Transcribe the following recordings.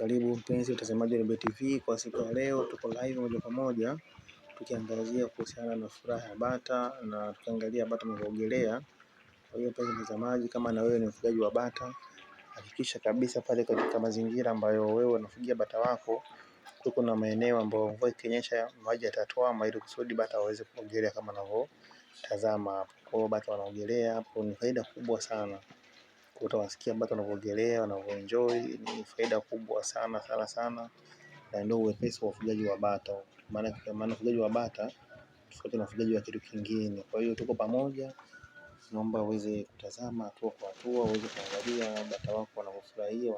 Karibu mpenzi mtazamaji wa Nebuye TV. Kwa siku ya leo tuko live moja kwa moja tukiangazia kuhusiana na furaha ya bata na tukiangalia bata wanavyogelea. Kwa hiyo mpenzi mtazamaji, kama na wewe ni mfugaji wa bata, hakikisha kabisa pale katika mazingira ambayo wewe unafugia bata wako tuko na maeneo ambayo mvua ikinyesha maji yatatoa ili kusudi bata waweze kuogelea kama unavyotazama hapo. Kwa hiyo bata wanaogelea hapo ni faida kubwa sana. Utawasikia bata wanavyogelea, wanavyoenjoy, ni faida kubwa sana sana sana, na ndio uwepesi wa ufugaji wa bata. Maana ufugaji wa bata tofauti na ufugaji wa kitu kingine. Kwa hiyo tuko pamoja, naomba uweze kutazama hatua kwa hatua, uweze kuangalia bata wako wanavyofurahia,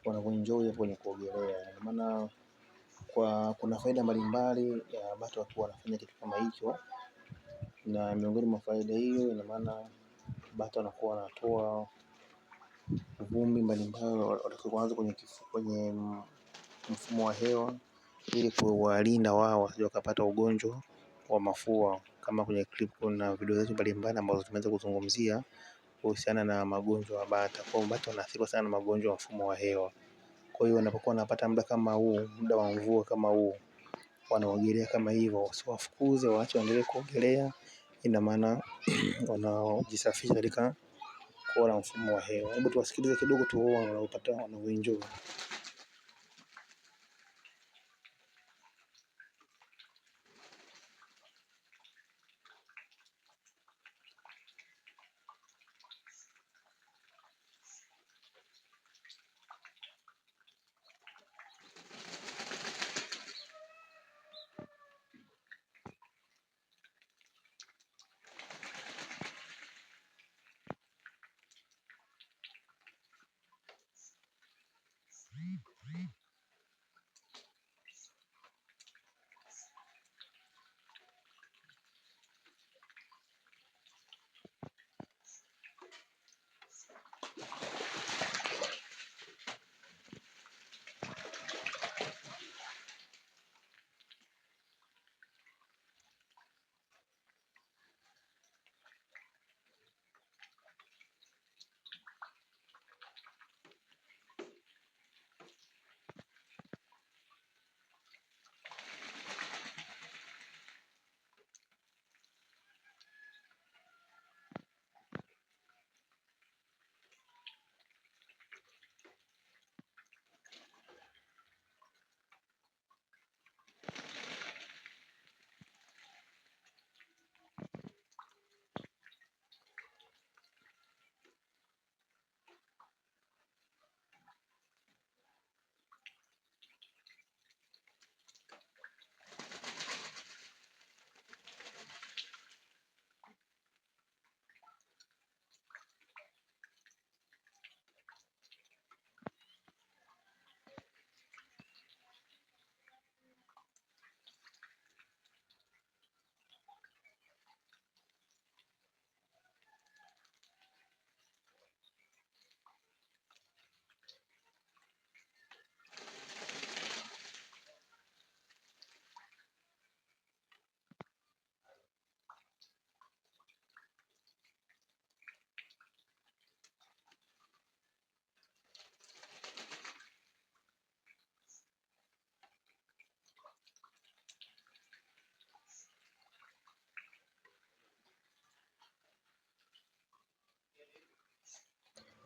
wanavyoenjoy kwenye kuogelea. Maana kuna faida mbalimbali ya bata wakiwa wanafanya kitu kama hicho, na miongoni mwa faida hiyo ina maana bata wanakuwa wanatoa vumbi mbalimbali wanapoanza kwenye mfumo wa hewa, ili kuwalinda wao wasije wakapata ugonjwa wa mafua. Kama kwenye clip na video zetu mbalimbali ambazo tumeweza kuzungumzia kuhusiana na magonjwa ya bata. Kwa hiyo bata wanaathiriwa sana na magonjwa ya mfumo wa hewa. Kwa hiyo wanapokuwa wanapata muda kama huu, muda wa mvua kama huu, wanaogelea kama hivyo, usiwafukuze, waache waendelee kuogelea. Ina maana wanajisafisha katika kwa na mfumo wa hewa. Hebu tuwasikilize kidogo tuone wanavyoenjoy.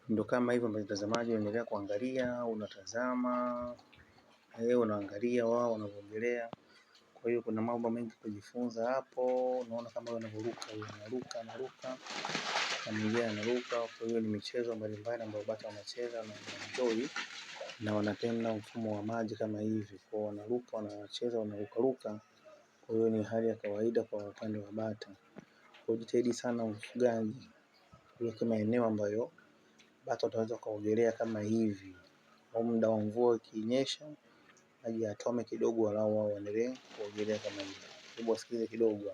Ndio kama hivyo mtazamaji, unaendelea kuangalia, unatazama, unaangalia wao wanavyogelea. Kwa hiyo kuna mambo mengi kujifunza hapo. Unaona kama wanavyoruka, anaruka na mwingine anaruka. Kwa hiyo ni michezo mbalimbali ambayo bata wanacheza na enjoy, na wanapenda mfumo wa maji kama hivi. Kwa hiyo wanaruka, wanacheza, wanaruka. Kwa hiyo ni hali ya kawaida kwa upande wa bata. Kwa hiyo jitahidi sana mfugaji uweke maeneo ambayo bata wataweza kuogelea kama hivi. Au muda wa mvua ikinyesha maji yatome kidogo, walau wao waendelee kuogelea kama hivi. Hebu wasikilize kidogo.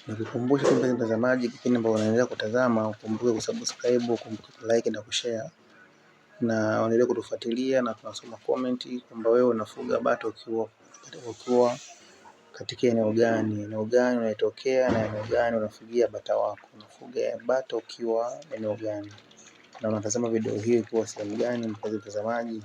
Nikukumbusha tu mpenzi mtazamaji, kipindi ambacho unaendelea kutazama, ukumbuke kusubscribe, ukumbuke kulike na kushare, na uendelee kutufuatilia, na tunasoma comment kwamba wewe unafuga bata ukiwa katika eneo gani unatokea, na eneo gani unafugia bata wako. Unafuga bata ukiwa eneo gani, na unatazama video hii ukiwa sehemu gani, mpenzi mtazamaji?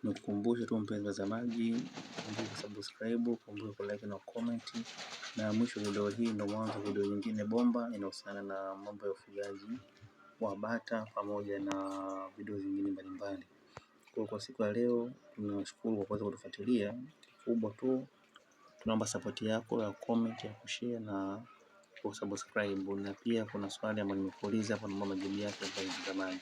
Nikukumbushe tu mpenzi mtazamaji, kumbuka kusubscribe, kumbuka kulike na comment. Na mwisho video hii ndio mwanzo video nyingine bomba inahusiana na mambo ya ufugaji wa bata pamoja na video zingine mbalimbali. Kwa siku ya leo tunashukuru kwa kuweza kutufuatilia. Kubwa tu tunaomba support yako ya comment, ya kushare na kusubscribe, na pia kuna swali ambalo nimekuuliza hapo, naomba majibu yake mpenzi mtazamaji.